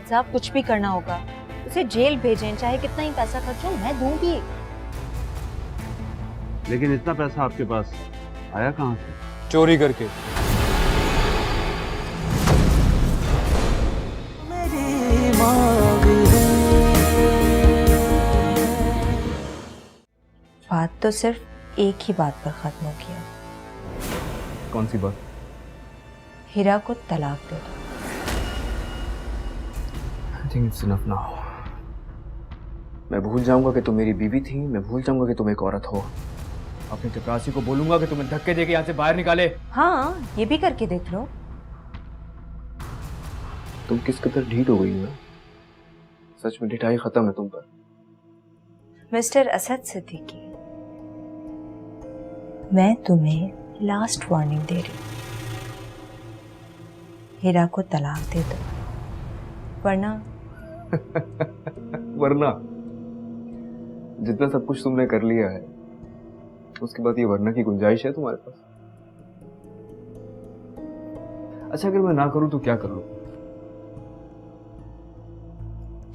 जाहिद साहब, कुछ भी करना होगा, उसे जेल भेजें, चाहे कितना ही पैसा खर्च हो, मैं दूंगी। लेकिन इतना पैसा आपके पास आया कहाँ से? चोरी करके। बात तो सिर्फ एक ही बात पर खत्म हो गया। कौन सी बात? हीरा को तलाक दे दो। I think it's enough now. मैं भूल जाऊंगा कि तुम मेरी बीवी थी, मैं भूल जाऊंगा कि तुम एक औरत हो। अपने चपरासी को बोलूंगा कि तुम्हें धक्के देके यहाँ से बाहर निकाले। हाँ, ये भी करके देख लो। तुम किस कदर ढीठ हो गई हो? सच में ढिठाई खत्म है तुम पर। मिस्टर असद सिद्दीकी, मैं तुम्हें लास्ट वार्निंग दे रही हूँ, हीरा को तलाक दे दो, वरना वरना जितना सब कुछ तुमने कर लिया है, उसके बाद ये वरना की गुंजाइश है तुम्हारे पास? अच्छा, अगर मैं ना करूं तो क्या कर लूं?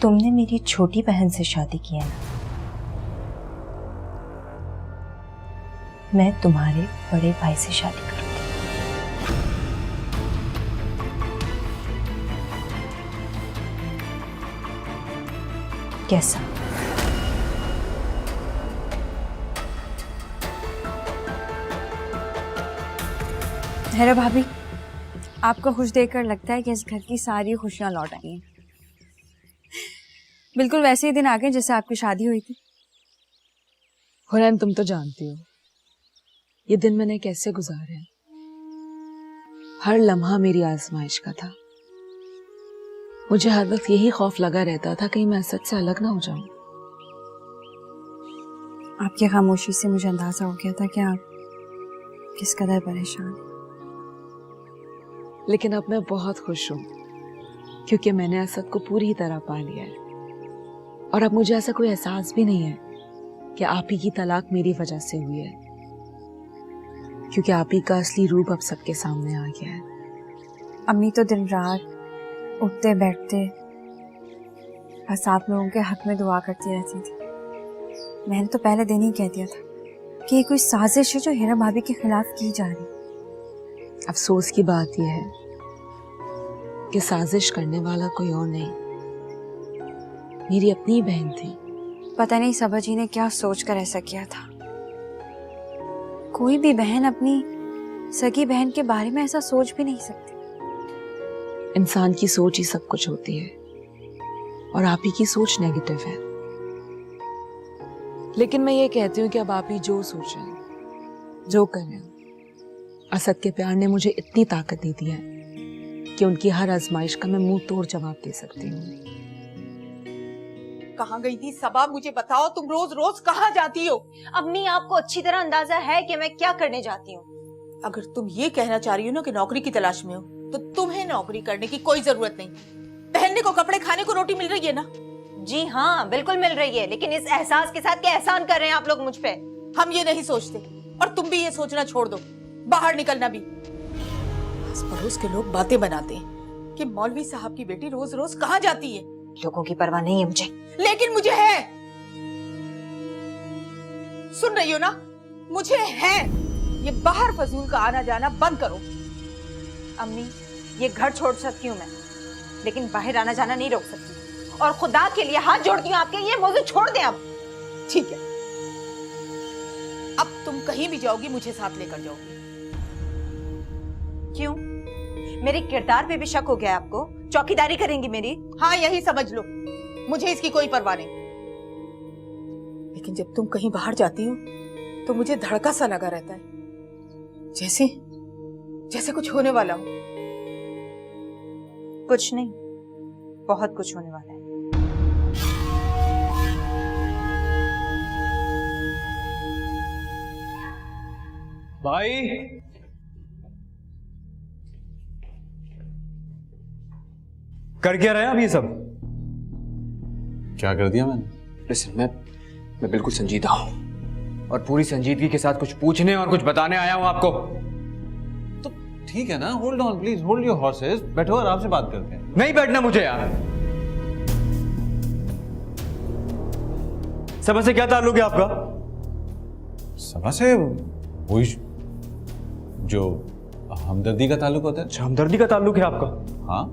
तुमने मेरी छोटी बहन से शादी की है ना, मैं तुम्हारे बड़े भाई से शादी करूंगी। कैसा? हेरा भाभी, आपको खुश देखकर लगता है कि इस घर की सारी खुशियां लौट आई हैं। बिल्कुल वैसे ही दिन आ गए जैसे आपकी शादी हुई थी। हुरैन, तुम तो जानती हो ये दिन मैंने कैसे गुजारे हैं। हर लम्हा मेरी आजमाइश का था। मुझे हर वक्त यही खौफ लगा रहता था कहीं मैं असद से अलग ना हो जाऊं। आपकी खामोशी से मुझे अंदाजा हो गया था कि आप किस कदर परेशान हैं। लेकिन अब मैं बहुत खुश हूं क्योंकि मैंने असद को पूरी तरह पा लिया है और अब मुझे ऐसा कोई एहसास भी नहीं है कि आप ही की तलाक मेरी वजह से हुई है, क्योंकि आप ही का असली रूप अब सबके सामने आ गया है। अम्मी तो दिन रात उठते बैठते बस आप लोगों के हक में दुआ करती रहती थी। मैंने तो पहले दिन ही कह दिया था कि ये कोई साजिश है जो हीरा भाभी के खिलाफ की जा रही। अफसोस की बात यह है कि साजिश करने वाला कोई और नहीं, मेरी अपनी बहन थी। पता नहीं सबा जी ने क्या सोचकर ऐसा किया था। कोई भी बहन अपनी सगी बहन के बारे में ऐसा सोच भी नहीं सकती। इंसान की सोच ही सब कुछ होती है और आप ही की सोच नेगेटिव है। लेकिन मैं ये कहती हूँ कि अब आप ही जो सोचें, जो करें, असद के प्यार ने मुझे इतनी ताकत दे दी है कि उनकी हर आजमाइश का मैं मुंह तोड़ जवाब दे सकती हूँ। कहाँ गई थी सबा, मुझे बताओ, तुम रोज रोज कहाँ जाती हो? अम्मी, आपको अच्छी तरह अंदाजा है कि मैं क्या करने जाती हूँ। अगर तुम ये कहना चाह रही हो ना कि नौकरी की तलाश में हो, तो तुम्हें नौकरी करने की कोई जरूरत नहीं। पहनने को कपड़े, खाने को रोटी मिल रही है ना? जी हाँ, बिल्कुल मिल रही है, लेकिन इस एहसास के साथ क्या एहसान कर रहे हैं आप लोग मुझ पे? हम ये नहीं सोचते और तुम भी ये सोचना छोड़ दो। बाहर निकलना भी। आस पड़ोस के लोग बातें बनाते हैं कि मौलवी साहब की बेटी रोज रोज कहाँ जाती है। लोगों की परवाह नहीं है मुझे। लेकिन मुझे है। सुन रही हो ना? मुझे है। ये बाहर फजूल का आना जाना बंद करो। अम्मी, ये घर छोड़ सकती हूँ मैं, लेकिन बाहर आना जाना नहीं रोक सकती। और खुदा के लिए हाथ जोड़ती हूँ आपके, ये मौजूद छोड़ दें अब। ठीक है, अब तुम कहीं भी जाओगी मुझे साथ लेकर जाओगी। क्यों? मेरे किरदार पे भी शक हो गया आपको? चौकीदारी करेंगी मेरी? हाँ, यही समझ लो। मुझे इसकी कोई परवाह नहीं। लेकिन जब तुम कहीं बाहर जाती हो तो मुझे धड़का सा लगा रहता है, जैसे जैसे कुछ होने वाला हो। कुछ नहीं, बहुत कुछ होने वाला है। भाई, कर क्या रहे हैं आप ये सब? क्या कर दिया मैंने? लिसन, मैं बिल्कुल संजीदा हूं और पूरी संजीदगी के साथ कुछ पूछने और कुछ बताने आया हूं आपको। तो ठीक है ना, hold on please, hold your horses, बैठो आराम से बात करते हैं। नहीं बैठना मुझे यार। सबा से क्या ताल्लुक है आपका? सबा से वही जो हमदर्दी का ताल्लुक होता है। अच्छा, हमदर्दी का ताल्लुक है आपका? हाँ।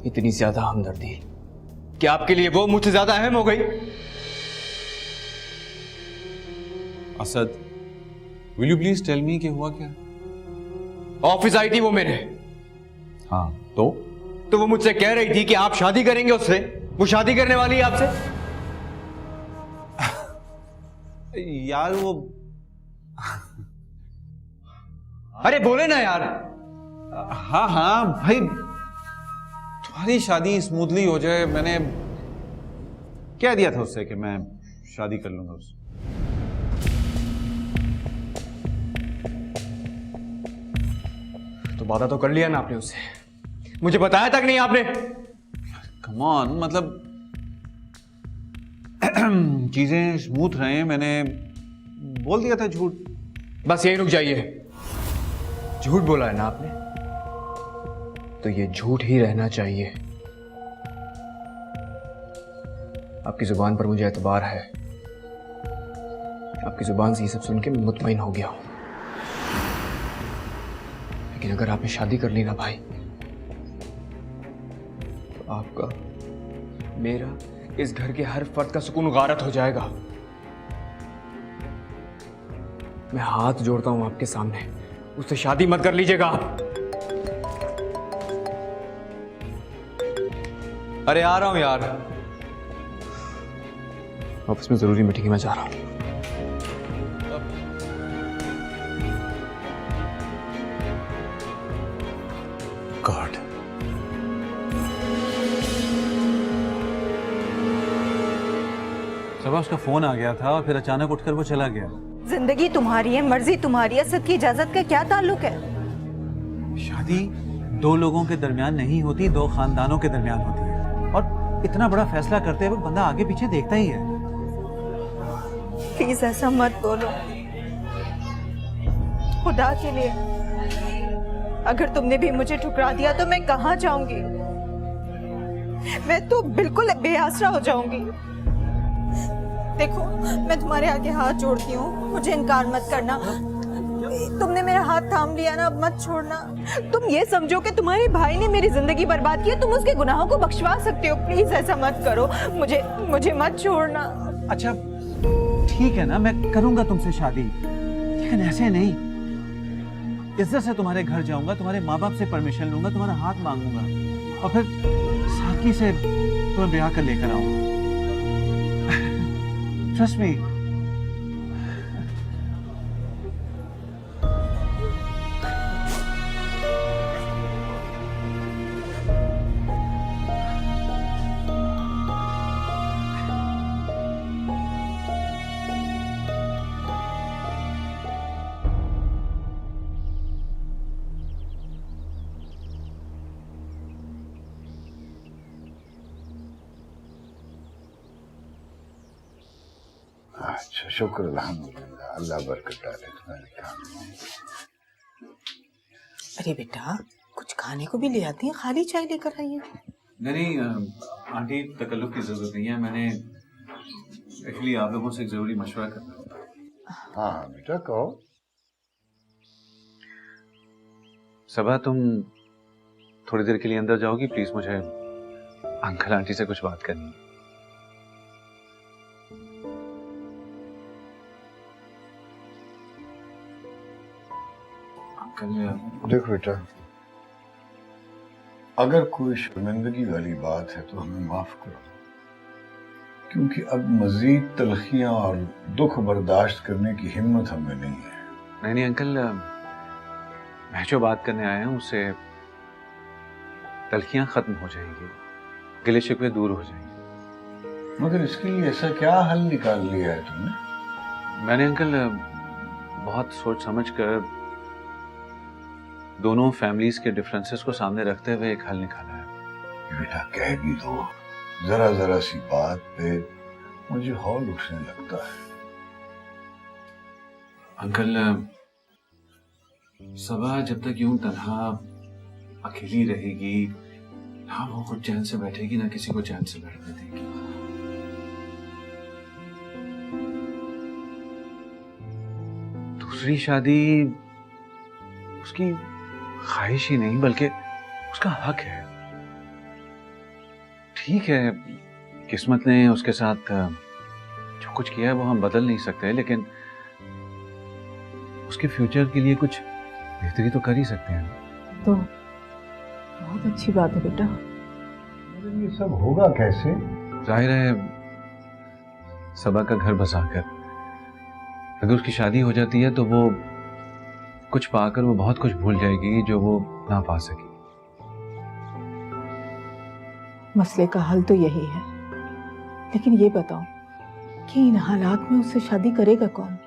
इतनी ज्यादा हमदर्दी कि आपके लिए वो मुझसे ज्यादा अहम हो गई? Asad, will you please tell me कि हुआ क्या? ऑफिस आई थी वो मेरे, हाँ तो वो मुझसे कह रही थी कि आप शादी करेंगे उससे, वो शादी करने वाली है आपसे। यार वो अरे बोले ना यार। हाँ हाँ भाई, तुम्हारी शादी स्मूथली हो जाए, मैंने कह दिया था उससे कि मैं शादी कर लूंगा उससे। तो वादा तो कर लिया ना आपने उससे, मुझे बताया तक नहीं आपने। कम ऑन, मतलब चीजें स्मूथ रहे, मैंने बोल दिया था झूठ। बस यही रुक जाइए। झूठ बोला है ना आपने, तो ये झूठ ही रहना चाहिए। आपकी जुबान पर मुझे एतबार है। आपकी जुबान से ये सब सुन के मैं मुतमईन हो गया हूं। लेकिन अगर आपने शादी कर ली ना भाई, तो आपका, मेरा, इस घर के हर फर्द का सुकून गारत हो जाएगा। मैं हाथ जोड़ता हूं आपके सामने, उससे शादी मत कर लीजिएगा आप। अरे आ रहा हूं यार, ऑफिस में जरूरी मीटिंग है, मैं जा रहा हूं। गॉड, सबा उसका फोन आ गया था और फिर अचानक उठकर वो चला गया। जिंदगी तुम्हारी है, मर्जी तुम्हारी है, असद की इजाजत का क्या ताल्लुक है? शादी दो लोगों के दरमियान नहीं होती, दो खानदानों के दरमियान होती है। और इतना बड़ा फैसला करते वक्त बंदा आगे पीछे देखता ही है। प्लीज ऐसा मत बोलो, खुदा के लिए। अगर तुमने भी मुझे ठुकरा दिया तो मैं कहाँ जाऊंगी? मैं तो बिल्कुल बेआसरा हो जाऊंगी। देखो, मैं तुम्हारे आगे हाथ जोड़ती हूँ, मुझे इनकार मत करना। तुमने मेरा हाथ थाम लिया ना, अब मत छोड़ना। तुम ये समझो कि तुम्हारे भाई ने मेरी जिंदगी बर्बाद की है, तुम उसके गुनाहों को बख्शवा सकते हो। प्लीज ऐसा मत करो, मुझे मत छोड़ना। अच्छा ठीक है ना, मैं करूंगा तुमसे शादी, लेकिन ऐसे नहीं। इज्जत से तुम्हारे घर जाऊंगा, तुम्हारे माँ बाप से परमिशन लूंगा, तुम्हारा हाथ मांगूंगा और फिर सादगी से तुम्हें ब्याह कर लेकर आऊंगा। Trust me. अच्छा, शुक्र अल्हम्दुलिल्लाह, अल्लाह बरकत डाले तुम्हारे काम में। अरे बेटा, कुछ खाने को भी ले आती हैं, खाली चाय लेकर आई है। नहीं आंटी, तकल्लुफ की जरूरत नहीं है। मैंने एक्चुअली आप लोगों से एक जरूरी मशवरा करना था। हाँ बेटा कहो। सबा, तुम थोड़ी देर के लिए अंदर जाओगी प्लीज? मुझे अंकल आंटी से कुछ बात करनी है। देखो बेटा, अगर कोई शर्मिंदगी वाली बात है तो हमें माफ करो, क्योंकि अब मजीद तलखियां और दुख बर्दाश्त करने की हिम्मत हमें नहीं है। नहीं अंकल, मैं जो बात करने आया हूँ उससे तलखियां खत्म हो जाएंगी, गिले शिकवे दूर हो जाएंगे। मगर इसके लिए ऐसा क्या हल निकाल लिया है तुमने? मैंने अंकल बहुत सोच समझ कर दोनों फैमिलीज के डिफरेंसेस को सामने रखते हुए एक हल निकाला है। बेटा कह भी दो, जरा जरा सी बात पे मुझे हौल उठने लगता है। अंकल, सबा जब तक यूं तन्हा अकेली रहेगी, ना वो खुद चैन से बैठेगी, ना किसी को चैन से बैठने देगी। दूसरी शादी उसकी ख्वाहिश ही नहीं बल्कि उसका हक है। ठीक है, किस्मत ने उसके साथ जो कुछ किया है वो हम बदल नहीं सकते, लेकिन उसके फ्यूचर के लिए कुछ बेहतरी तो कर ही सकते हैं। तो बहुत अच्छी बात है बेटा। लेकिन ये सब होगा कैसे? जाहिर है सबा का घर बसाकर। अगर उसकी शादी हो जाती है तो वो कुछ पाकर वो बहुत कुछ भूल जाएगी जो वो ना पा सकी। मसले का हल तो यही है, लेकिन ये बताओ कि इन हालात में उससे शादी करेगा कौन?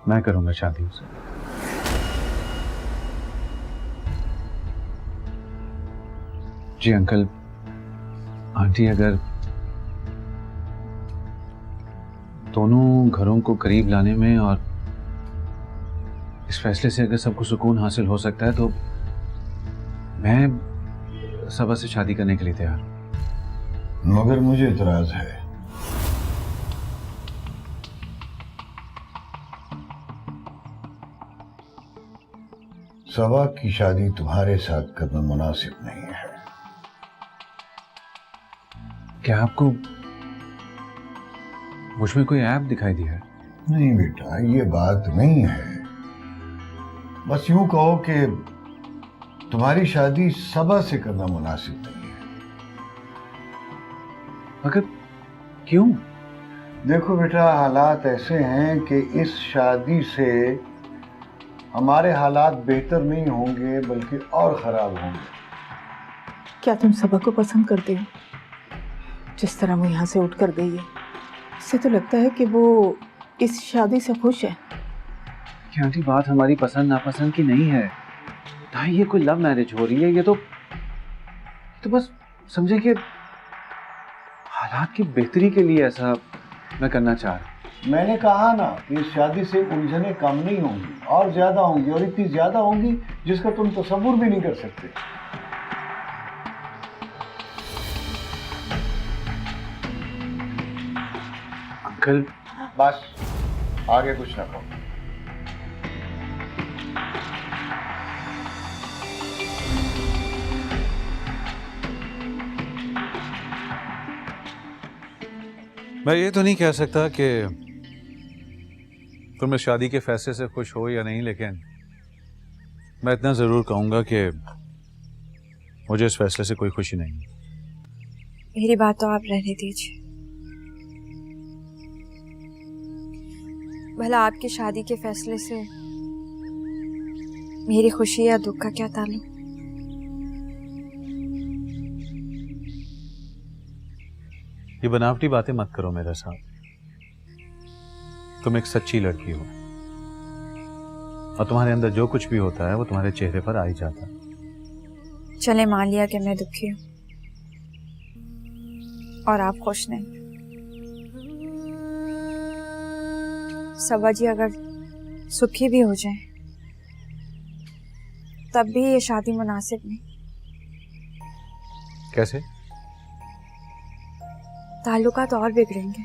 मैं करूंगा शादी उससे। जी अंकल, आंटी, अगर दोनों घरों को करीब लाने में और इस फैसले से अगर सबको सुकून हासिल हो सकता है तो मैं सबा से शादी करने के लिए तैयार हूं। मगर मुझे इतराज है। सबा की शादी तुम्हारे साथ करना मुनासिब नहीं है। क्या आपको मुझमें कोई ऐप दिखाई दिया है? नहीं बेटा, ये बात नहीं है। बस यूं कहो कि तुम्हारी शादी सबा से करना मुनासिब नहीं है। मगर क्यों? देखो बेटा, हालात ऐसे हैं कि इस शादी से हमारे हालात बेहतर नहीं होंगे बल्कि और खराब होंगे। क्या तुम सबा को पसंद करते हो? जिस तरह वो यहाँ से उठकर गई है, इससे तो लगता है कि वो इस शादी से खुश है। क्या आंटी, बात हमारी पसंद नापसंद की नहीं है। भाई ये कोई लव मैरिज हो रही है, ये तो बस समझे कि हालात की बेहतरी के लिए ऐसा मैं करना चाह रहा हूं। मैंने कहा ना कि इस शादी से उलझने कम नहीं होंगी, और ज्यादा होंगी, और इतनी ज्यादा होंगी जिसका तुम तसव्वुर भी नहीं कर सकते। अंकल, बस आगे कुछ ना कहो। मैं ये तो नहीं कह सकता कि तुम इस शादी के फैसले से खुश हो या नहीं, लेकिन मैं इतना जरूर कहूंगा कि मुझे इस फैसले से कोई खुशी नहीं है। मेरी बात तो आप रहने दीजिए। भला आपकी शादी के फैसले से मेरी खुशी या दुख का क्या ताल्लुक? ये बनावटी बातें मत करो मेरे साथ। तुम एक सच्ची लड़की हो और तुम्हारे अंदर जो कुछ भी होता है वो तुम्हारे चेहरे पर आ ही जाता है। चले मान लिया कि मैं दुखी हूं और आप खुश नहीं। सबा जी अगर सुखी भी हो जाए तब भी ये शादी मुनासिब नहीं। कैसे? ताल्लुकात और बिगड़ेंगे।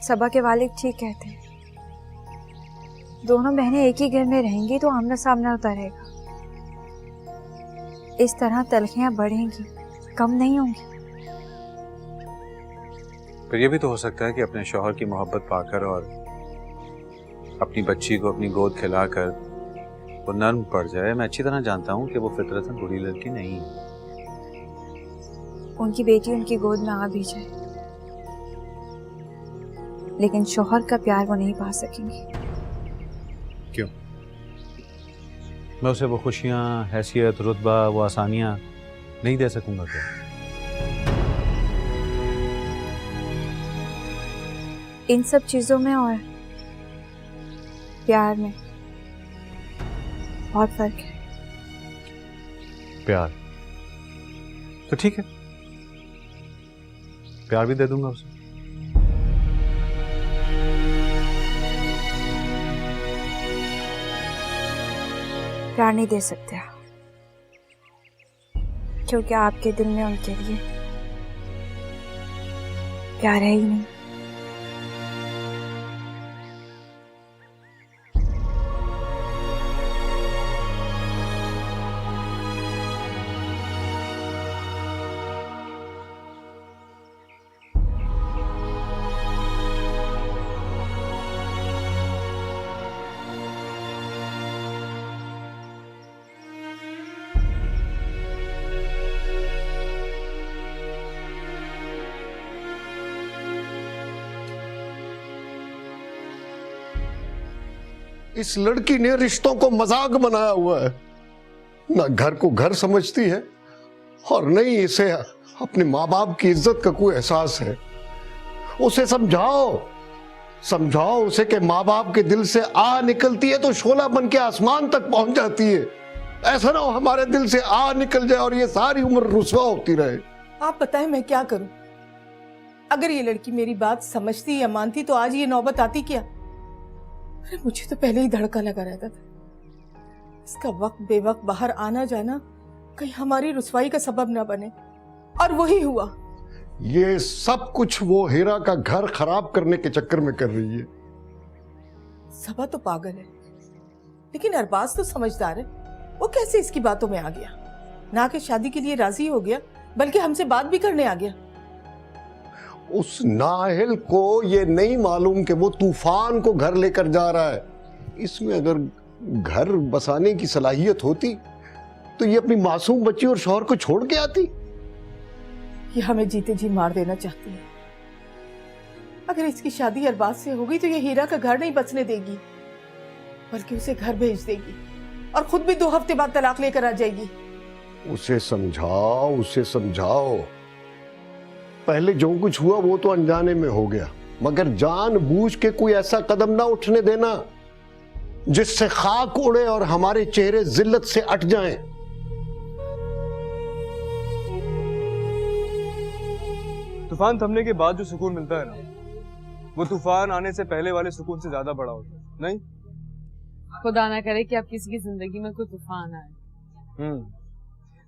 सबा के वालिद ठीक कहते हैं, दोनों बहनें एक ही घर में रहेंगी तो आमना सामना होता रहेगा। इस तरह तलखियां बढ़ेंगी, कम नहीं होंगी। फिर ये भी तो हो सकता है कि अपने शौहर की मोहब्बत पाकर और अपनी बच्ची को अपनी गोद खिलाकर वो नर्म पड़ जाए। मैं अच्छी तरह जानता हूँ कि वो फितरतन बुरी लड़की नहीं है। उनकी बेटी उनकी गोद में आ भी जाए, लेकिन शौहर का प्यार वो नहीं पा सकेंगी। क्यों? मैं उसे वो खुशियाँ, हैसियत, रुतबा, वो आसानियाँ नहीं दे सकूंगा क्या? इन सब चीजों में और प्यार में बहुत फर्क है। प्यार तो ठीक है, प्यार भी दे दूंगा उसे। प्यार नहीं दे सकते आप, क्योंकि आपके दिल में उनके लिए प्यार है ही नहीं। इस लड़की ने रिश्तों को मजाक बनाया हुआ है। ना घर को घर समझती है और नहीं इसे अपने माँ बाप की इज्जत का कोई एहसास है। उसे समझाओ, समझाओ उसे कि माँ बाप के दिल से आ निकलती है तो शोला बन के आसमान तक पहुंच जाती है। ऐसा ना हो हमारे दिल से आ निकल जाए और ये सारी उम्र रुसवा होती रहे। आप बताएं मैं क्या करूं? अगर ये लड़की मेरी बात समझती या मानती तो आज ये नौबत आती क्या? अरे मुझे तो पहले ही धड़का लगा रहता था। इसका वक्त बेवक्त बाहर आना जाना कहीं हमारी रुसवाई का सबब ना बने, और वही हुआ। ये सब कुछ वो हीरा का घर खराब करने के चक्कर में कर रही है। सबा तो पागल है, लेकिन अरबाज तो समझदार है। वो कैसे इसकी बातों में आ गया? ना कि शादी के लिए राजी हो गया, बल्कि हमसे बात भी करने आ गया। उस नाहिल को ये नहीं मालूम कि वो तूफान को घर लेकर जा रहा है। इसमें अगर घर बसाने की सलाहियत होती तो ये अपनी मासूम बच्ची और शौहर को छोड़ के आती। ये हमें जीते जी मार देना चाहती है। अगर इसकी शादी अरबाज से होगी तो ये हीरा का घर नहीं बसने देगी, बल्कि उसे घर भेज देगी और खुद भी 2 हफ्ते बाद तलाक लेकर आ जाएगी। उसे समझाओ, उसे समझाओ। पहले जो कुछ हुआ वो तो अनजाने में हो गया, मगर जानबूझ के कोई ऐसा कदम ना उठने देना जिससे खाक उड़े और हमारे चेहरे जिल्लत से अट जाएं। तूफान थमने के बाद जो सुकून मिलता है ना, वो तूफान आने से पहले वाले सुकून से ज्यादा बड़ा होता है। नहीं, खुदा ना करे कि आप किसी की जिंदगी में कोई तूफान आए।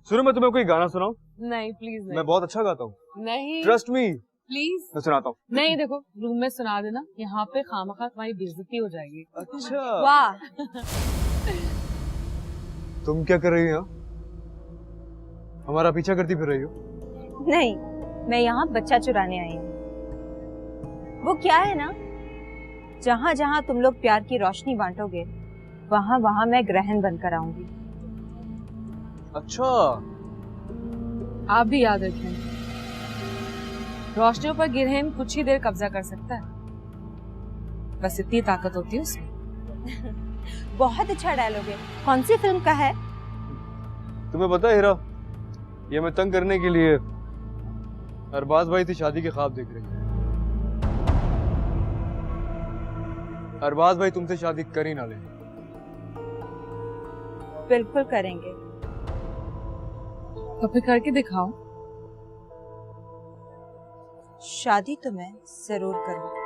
सुनो, मैं तुम्हें कोई गाना सुनाऊं? नहीं प्लीज नहीं। मैं बहुत अच्छा गाता हूँ, नहीं ट्रस्ट मी। प्लीज मैं सुनाता हूँ। नहीं, देखो रूम में सुना देना, यहाँ पे खामखा तुम्हारी बेइज्जती हो जाएगी। अच्छा, वाह। तुम क्या कर रही हो? हमारा पीछा करती फिर रही हो? नहीं, मैं यहाँ बच्चा चुराने आई हूँ। वो क्या है ना, जहाँ जहाँ तुम लोग प्यार की रोशनी बांटोगे वहाँ वहाँ मैं ग्रहण बनकर आऊंगी। अच्छा, आप भी याद रखें, रोशनियों पर गिरहन कुछ ही देर कब्जा कर सकता है, बस इतनी ताकत होती है उसमें। बहुत अच्छा डायलॉग है। कौन सी फिल्म का है? तुम्हें पता है हीरा, ये मैं तंग करने के लिए अरबाज भाई थी शादी के ख्वाब देख रही है। अरबाज भाई तुमसे शादी कर ही ना ले। बिल्कुल करेंगे। तो फिर करके दिखाओ। शादी तो मैं जरूर करूंगी।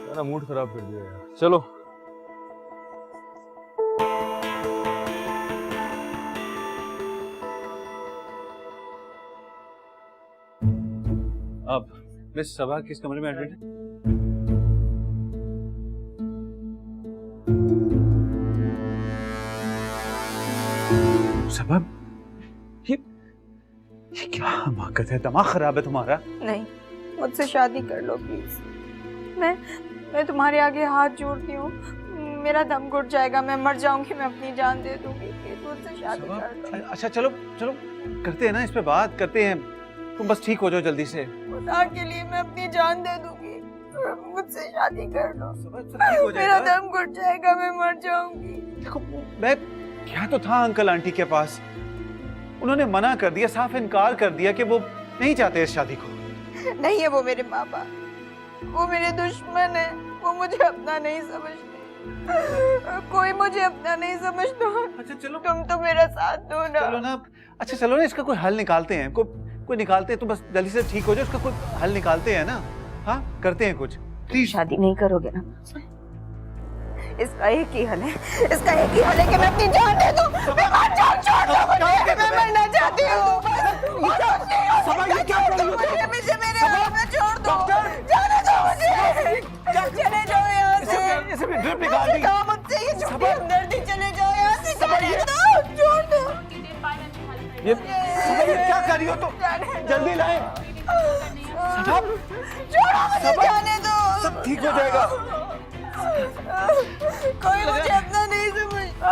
सारा मूड खराब कर दिया यार। चलो अब मिस सबा किस कमरे में एडमिट है? सबब, ये क्या हमाकत है? दिमाग खराब है तुम्हारा? नहीं, मुझसे शादी कर लो प्लीज। मैं तुम्हारे आगे हाथ जोड़ती हूँ। मेरा दम घुट जाएगा, मैं मर जाऊंगी, मैं अपनी जान दे दूंगी। प्लीज मुझसे शादी कर लो। अच्छा चलो चलो करते हैं ना, इस पे बात करते हैं। तुम बस ठीक हो जाओ जल्दी से। खुदा के लिए मैं अपनी जान दे दूंगी, मुझसे शादी कर लो। सब ठीक हो मेरा जाएगा। दम घुट जाएगा, मैं मर जाऊंगी। देखो, मैं क्या तो था अंकल आंटी के पास, उन्होंने मना कर दिया, साफ इनकार कर दिया कि वो नहीं चाहते इस शादी को। नहीं है वो मेरे माँ बाप, वो मेरे दुश्मन है। वो मुझे अपना नहीं समझते, कोई मुझे अपना नहीं समझता। अच्छा चलो, तुम तो मेरा साथ दो ना। चलो ना। अच्छा चलो ना, इसका कोई हल निकालते हैं। कोई निकालते हैं तो बस जल्दी से ठीक हो जाए, उसका कोई हल निकालते हैं ना। हाँ, करते हैं कुछ। प्लीज शादी नहीं करोगे ना? इसका एक ही हल है, इसका एक ही हल है कि मैं अपनी जान दे दूं। मैं मर जाऊं, छोड़ दो मुझे, मैं मरना चाहती हूँ। मुझे पीछे मेरे हाथ में छोड़ दो, जाने दो मुझे, चले जाओ यहाँ से। ड्रिप निकाल दी। कहा मुझसे ये छुट्टी हमदर्दी, चले जाओ यहाँ से, जाने दो, छोड़ दो। ये क्या कर रही हो तुम? जल्दी लाए। छोड़ो मुझे, जाने दो। सब ठीक हो जाएगा। कोई मुझे अपना नहीं समझता।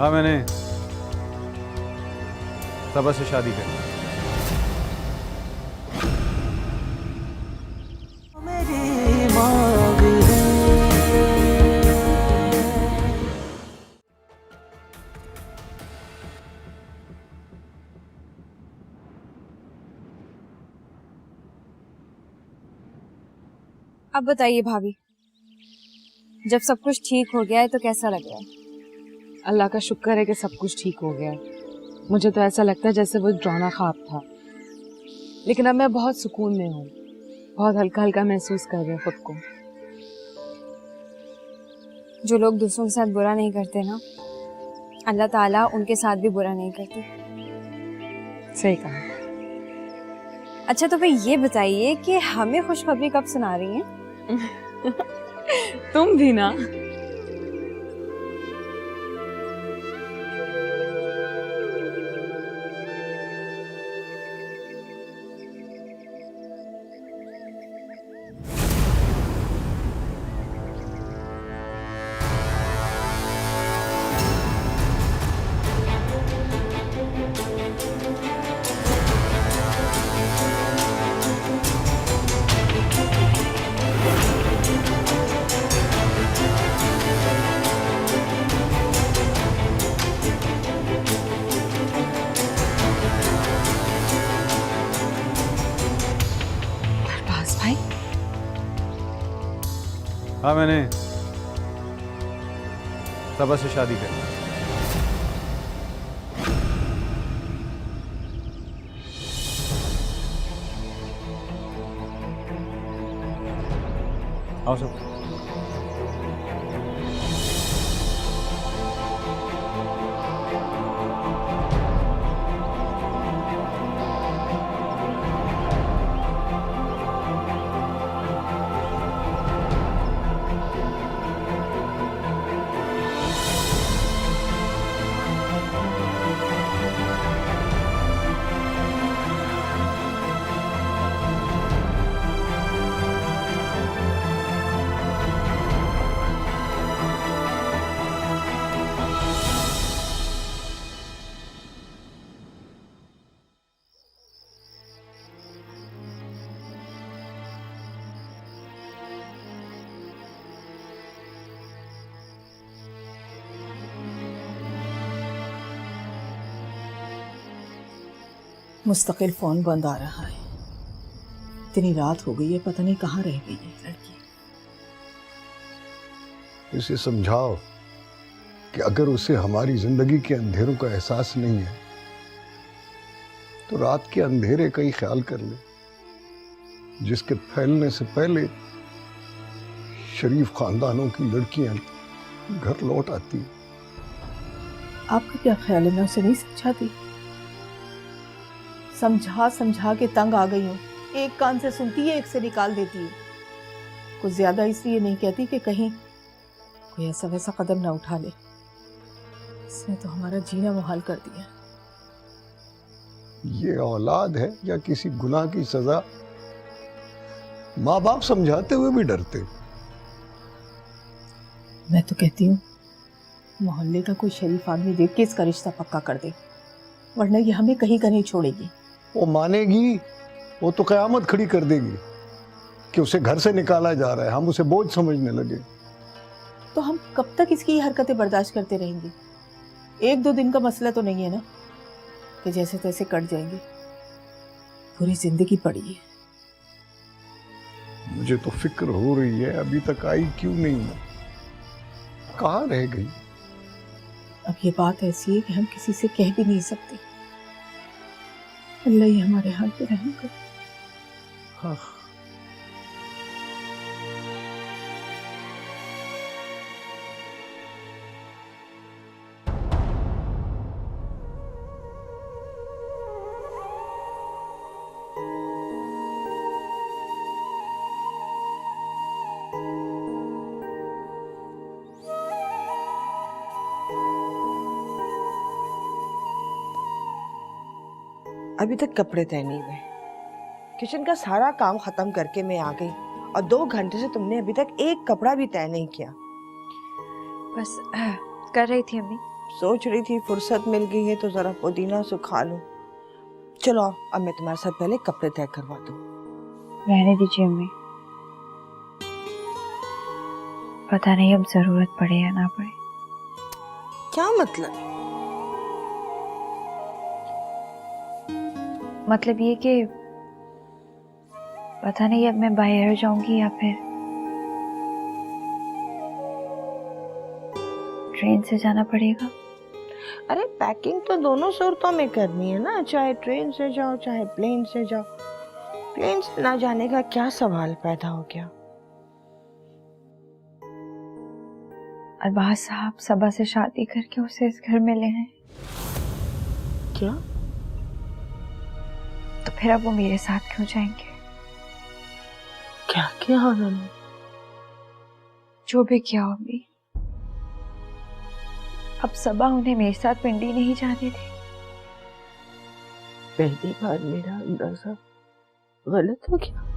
हाँ मैंने सबा से शादी करी। अब बताइए भाभी, जब सब कुछ ठीक हो गया है तो कैसा लग रहा है? अल्लाह का शुक्र है कि सब कुछ ठीक हो गया। मुझे तो ऐसा लगता है जैसे वो एक डरावना ख्वाब था, लेकिन अब मैं बहुत सुकून में हूँ, बहुत हल्का हल्का महसूस कर रही हूँ खुद को। जो लोग दूसरों के साथ बुरा नहीं करते ना, अल्लाह ताला उनके साथ भी बुरा नहीं करते। सही कहा। अच्छा तो फिर ये बताइए कि हमें खुशखबरी कब सुना रही हैं? तुम भी ना। अरबाज भाई, हाँ मैंने सबा से शादी करी। आओ सब। मुस्तकिल फोन बंद आ रहा है। इतनी रात हो गई है, पता नहीं कहाँ रह गई है लड़की। इसे समझाओ कि अगर उसे हमारी जिंदगी के अंधेरों का एहसास नहीं है तो रात के अंधेरे का ही ख्याल कर ले, जिसके फैलने से पहले शरीफ खानदानों की लड़कियां घर लौट आती। आपका क्या ख्याल है? मैं उसे नहीं समझाती? समझा समझा के तंग आ गई हूँ। एक कान से सुनती है, एक से निकाल देती है। कुछ ज्यादा इसलिए नहीं कहती कि कहीं कोई ऐसा वैसा कदम ना उठा ले। इसने तो हमारा जीना मुहाल कर दिया। ये औलाद है या किसी गुनाह की सजा? माँ बाप समझाते हुए भी डरते। मैं तो कहती हूँ मोहल्ले का कोई शरीफ आदमी देख के इसका रिश्ता पक्का कर दे, वरना ये हमें कहीं का नहीं छोड़ेगी। वो मानेगी, वो तो कयामत खड़ी कर देगी कि उसे घर से निकाला जा रहा है, हम उसे बोझ समझने लगे। तो हम कब तक इसकी हरकतें बर्दाश्त करते रहेंगे? एक दो दिन का मसला तो नहीं है ना कि जैसे तैसे कट जाएंगे। पूरी जिंदगी पड़ी है। मुझे तो फिक्र हो रही है, अभी तक आई क्यों नहीं? कहाँ रह गई? अब ये बात ऐसी है कि हम किसी से कह भी नहीं सकते। अल्लाह ही हमारे हाल पे रहम करे। हाँ। अभी तक कपड़े तय नहीं हुए। किचन का सारा काम खत्म करके मैं आ गई और 2 घंटे से तुमने अभी तक एक कपड़ा भी तय नहीं किया। बस कर रही थी अम्मी। सोच रही थी फुर्सत मिल गई है तो जरा पुदीना सुखा लूं। चलो अब मैं तुम्हारे साथ पहले कपड़े तय करवा दूं। रहने दीजिए अम्मी, पता नहीं अब जरूरत पड़े या ना पड़े। क्या मतलब? मतलब ये कि पता नहीं अब मैं बाहर जाऊंगी या फिर ट्रेन से जाना पड़ेगा। अरे पैकिंग तो दोनों सूरतों में करनी है ना, चाहे ट्रेन से जाओ चाहे प्लेन से जाओ। प्लेन से ना जाने का क्या सवाल पैदा हो गया? अरबाज साहब सबा से शादी करके उसे इस घर में ले आए, क्या? तो फिर अब वो मेरे साथ क्यों जाएंगे? क्या किया उन्होंने? जो भी किया अम्मी, अब सबा उन्हें मेरे साथ पिंडी नहीं जाने देगी। पहली बार मेरा अंदाजा गलत हो गया।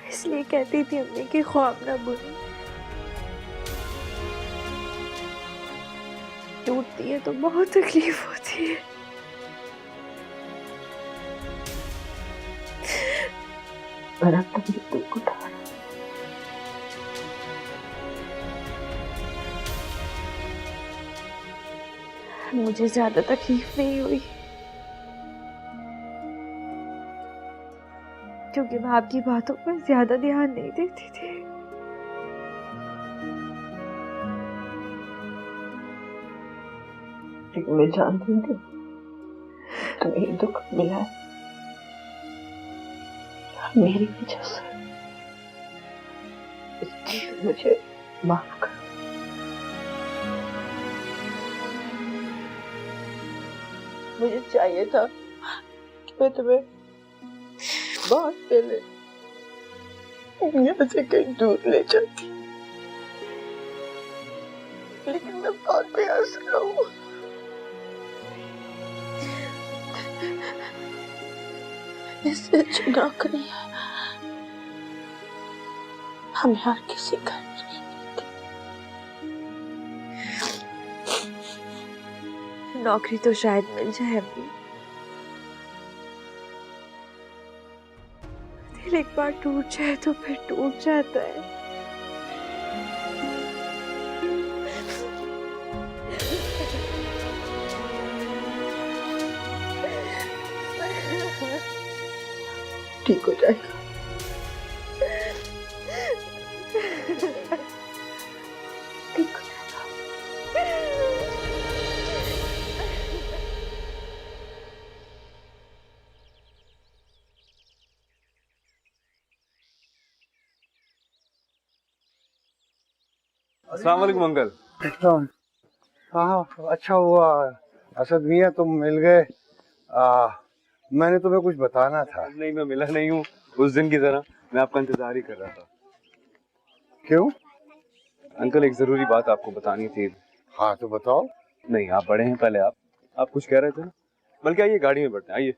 इसलिए कहती थी अम्मी कि ख्वाब ना बुनी, टूटती है तो बहुत तकलीफ होती है। पर अब तक दुख उठा रहा। मुझे ज्यादा तकलीफ नहीं हुई क्योंकि मैं आपकी बातों पर ज्यादा ध्यान नहीं देती थी। मैं जानती थी तुम्हें दुख मिला है मेरी वजह से, इसलिए मुझे माफ कर। मुझे चाहिए था कि मैं तुम्हें बहुत पहले यहाँ से कहीं दूर ले जाती, लेकिन मैं बहुत प्रयास कर रहा हूँ। इससे अच्छी नौकरी हमें हर किसी घर में नहीं मिलती। नौकरी तो शायद मिल जाए अभी, फिर एक बार टूट जाए तो फिर टूट जाता है। ठीक हो जाएगा। ठीक हो जाएगा। अस्सलाम वालेकुम अंकल। हाँ अच्छा हुआ असद मियाँ तुम मिल गए। मैंने तुम्हें कुछ बताना था। नहीं, मैं मिला नहीं हूँ उस दिन की तरह, मैं आपका इंतजार ही कर रहा था। क्यों? अंकल एक जरूरी बात आपको बतानी थी। हाँ तो बताओ। नहीं, आप बड़े हैं, पहले आप कुछ कह रहे थे ना। बल्कि आइए गाड़ी में बैठते हैं, आइए।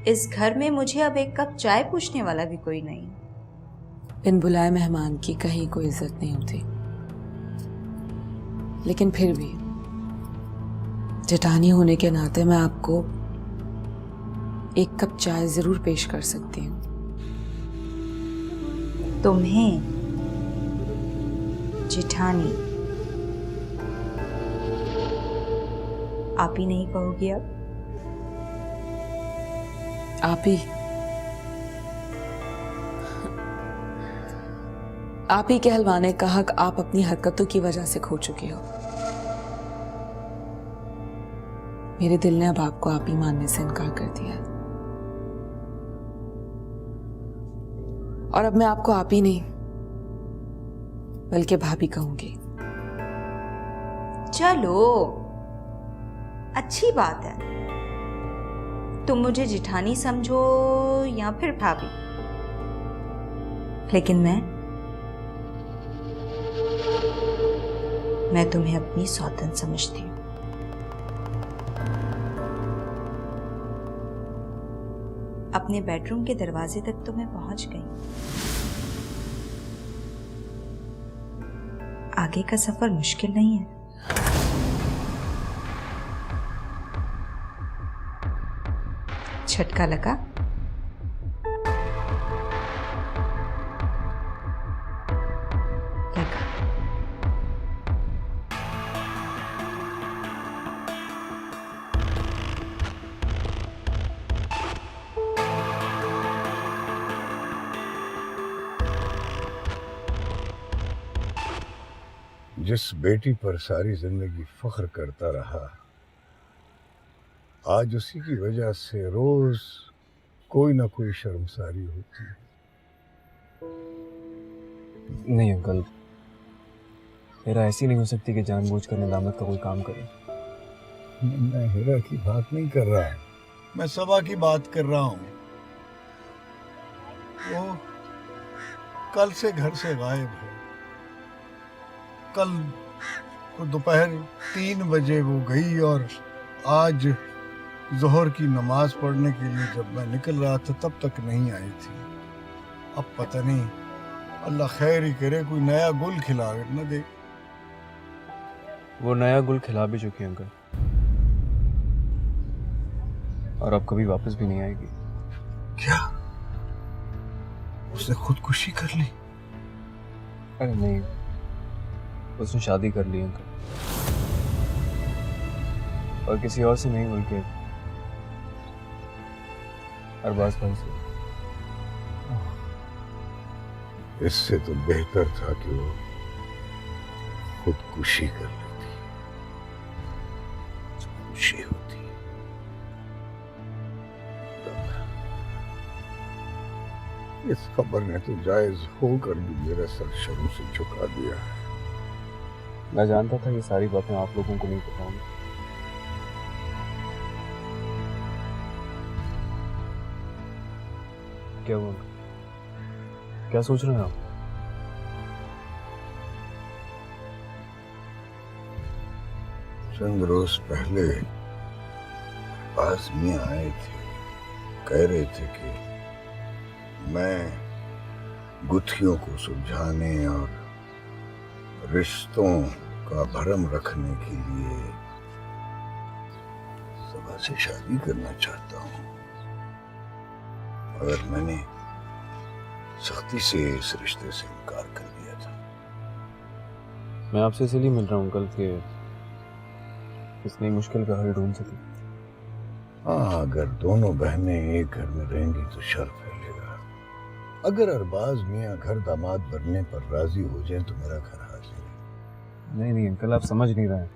इस घर में मुझे अब एक कप चाय पूछने वाला भी कोई नहीं। बिन बुलाए मेहमान की कहीं कोई इज्जत नहीं होती, लेकिन फिर भी जेठानी होने के नाते मैं आपको एक कप चाय जरूर पेश कर सकती हूँ। तुम्हें जेठानी आप ही नहीं कहोगी अब? आप ही कहलवाने का हक आप अपनी हरकतों की वजह से खो चुके हो। मेरे दिल ने अब आपको आप ही मानने से इनकार कर दिया है। और अब मैं आपको आप ही नहीं बल्कि भाभी कहूंगी। चलो, अच्छी बात है। तुम मुझे जिठानी समझो या फिर भाभी, लेकिन मैं तुम्हें अपनी सौतन समझती हूँ। अपने बेडरूम के दरवाजे तक तो मैं पहुंच गई। आगे का सफर मुश्किल नहीं है। झटका लगा? लगा। जिस बेटी पर सारी जिंदगी फख्र करता रहा, आज उसी की वजह से रोज कोई ना कोई शर्मसारी होती है। नहीं अंकल, मेरा ऐसी नहीं हो सकती कि जानबूझकर नदामत का कोई काम करे। मैं हीरा की बात नहीं कर रहा, मैं सबा की बात कर रहा हूँ। वो कल से घर से गायब है। कल को दोपहर 3 बजे वो गई और आज जोहर की नमाज पढ़ने के लिए जब मैं निकल रहा था तब तक नहीं आई थी। अब पता नहीं, अल्लाह खैर ही करे, कोई नया गुल खिला न दे। वो नया गुल खिला भी चुकी है अंकल, और अब कभी वापस भी नहीं आएगी। क्या उसने खुदकुशी कर ली? अरे नहीं, उसने शादी कर ली अंकल, और किसी और से नहीं बल्कि अरबाज भाई से। इससे तो बेहतर था कि वो खुदकुशी कर लेती, खुशी होती। इस खबर ने तो जायज होकर भी मेरा सर शर्म से झुका दिया है। मैं जानता था ये सारी बातें आप लोगों को नहीं पता होंगी। क्या हुआ? क्या सोच रहे हैं आप? चंद रोज पहले पास में आए थे, कह रहे थे कि मैं गुत्थियों को सुलझाने और रिश्तों का भरम रखने के लिए सबा से शादी करना चाहता हूँ, मगर मैंने सख्ती से इस रिश्ते से इनकार कर दिया था। मैं आपसे इसलिए मिल रहा हूँ अंकल कि इस नई मुश्किल का हल ढूंढ सके। हाँ, अगर दोनों बहनें एक घर में रहेंगी तो शर फैलेगा। अगर अरबाज मियाँ घर दामाद बनने पर राजी हो जाए तो मेरा घर हाजिर है। नहीं अंकल, आप समझ नहीं रहे हैं।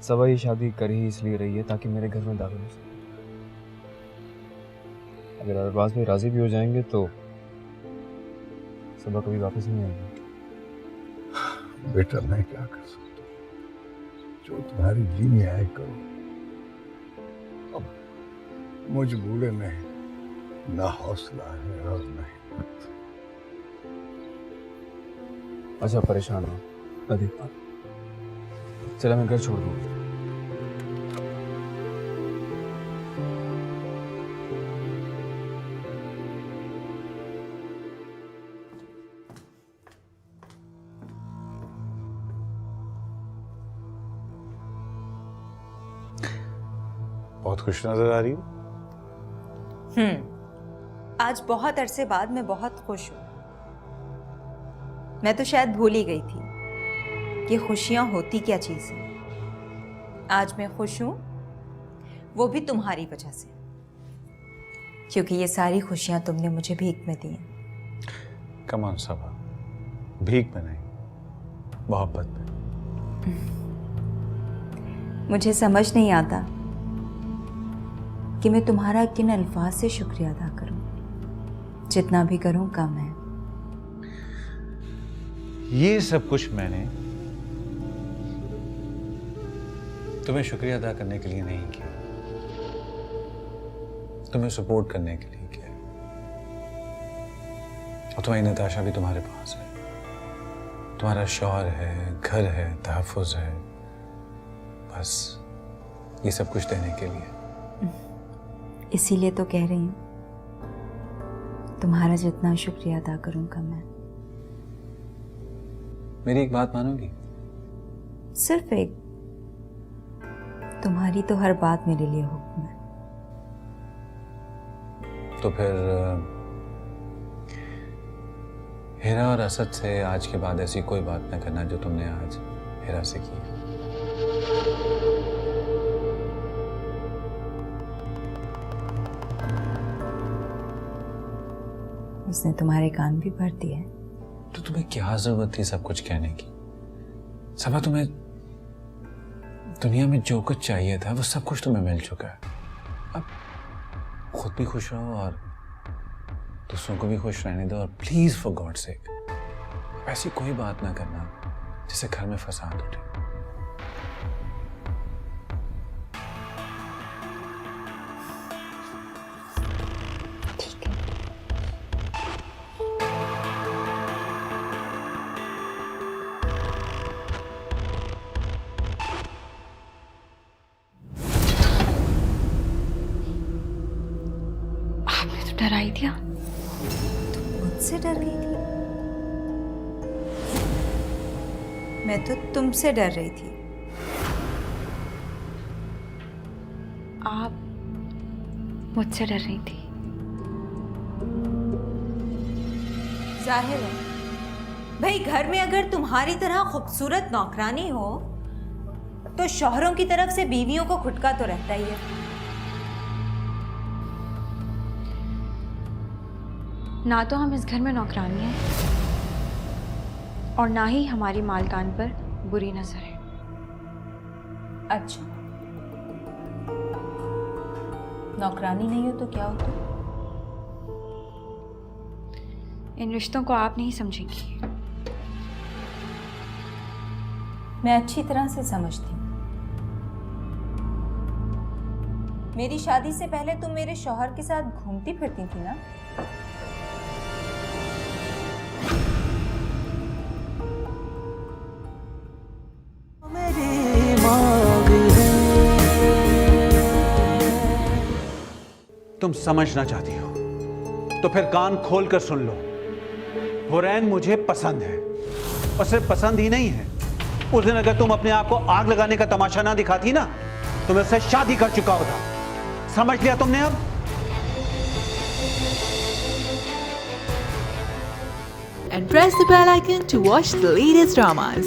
सबा ये शादी कर ही इसलिए रही है ताकि मेरे घर में दाखिल हो सके। अगर अरबाज भाई राजी भी हो जाएंगे तो सबा कभी वापस नहीं आएगी। बेटा, मैं क्या कर सकता हूँ? जो तुम्हारी जी में आए करो। अब मुझ बूढ़े में ना हौसला है और न हिम्मत। अच्छा, परेशान हो अधिक बात। चला मैं घर छोड़ दूँ। बहुत खुश नजर आ रही हो। आज बहुत अरसे बाद मैं बहुत खुश हूँ। मैं तो शायद भूल ही गई थी कि खुशियां होती क्या चीज है। आज मैं खुश हूँ, वो भी तुम्हारी वजह से। क्योंकि ये सारी खुशियां तुमने मुझे भीख में दी हैं। कम ऑन सबा, भीख में नहीं, मोहब्बत में। मुझे समझ नहीं आता कि मैं तुम्हारा किन अल्फाज से शुक्रिया अदा करूं। जितना भी करूं कम है। ये सब कुछ मैंने तुम्हें शुक्रिया अदा करने के लिए नहीं किया, तुम्हें सपोर्ट करने के लिए किया। और तुम्हारी नताशा भी तुम्हारे पास है, तुम्हारा शौहर है, घर है, तहफ़्फ़ुज़ है, बस ये सब कुछ देने के लिए। इसीलिए तो कह रही हूं, तुम्हारा जितना शुक्रिया अदा करूं कम है। मेरी एक बात मानोगी? सिर्फ एक। तुम्हारी तो हर बात मेरे लिए हुक्म है। तो फिर हिरा और असद से आज के बाद ऐसी कोई बात न करना जो तुमने आज हिरा से की। उसने तुम्हारे कान भी भर दिए। तो तुम्हें क्या जरूरत थी सब कुछ कहने की? सबा, तुम्हें दुनिया में जो कुछ चाहिए था वो सब कुछ तुम्हें मिल चुका है। अब खुद भी खुश रहो और दूसरों को भी खुश रहने दो। और प्लीज फॉर गॉड सेक ऐसी कोई बात ना करना जिससे घर में फसाद उठे। डराई दिया। मुझसे डर गई थी? मैं तो तुमसे डर रही थी। आप मुझसे डर रही थी? जाहिर है भाई, घर में अगर तुम्हारी तरह खूबसूरत नौकरानी हो तो शौहरों की तरफ से बीवियों को खुटका तो रहता ही है। ना तो हम इस घर में नौकरानी हैं और ना ही हमारी मालकान पर बुरी नजर है। अच्छा, नौकरानी नहीं हो तो क्या हो तुम? इन रिश्तों को आप नहीं समझेंगी। मैं अच्छी तरह से समझती हूँ। मेरी शादी से पहले तुम मेरे शौहर के साथ घूमती फिरती थी ना? तुम समझना चाहती हो तो फिर कान खोल कर सुन लो। हुरैन मुझे पसंद है, और सिर्फ पसंद ही नहीं है, उस दिन अगर तुम अपने आप को आग लगाने का तमाशा ना दिखाती ना तो मैं उससे शादी कर चुका होता। समझ लिया तुमने अब? And press the bell icon to watch the latest dramas.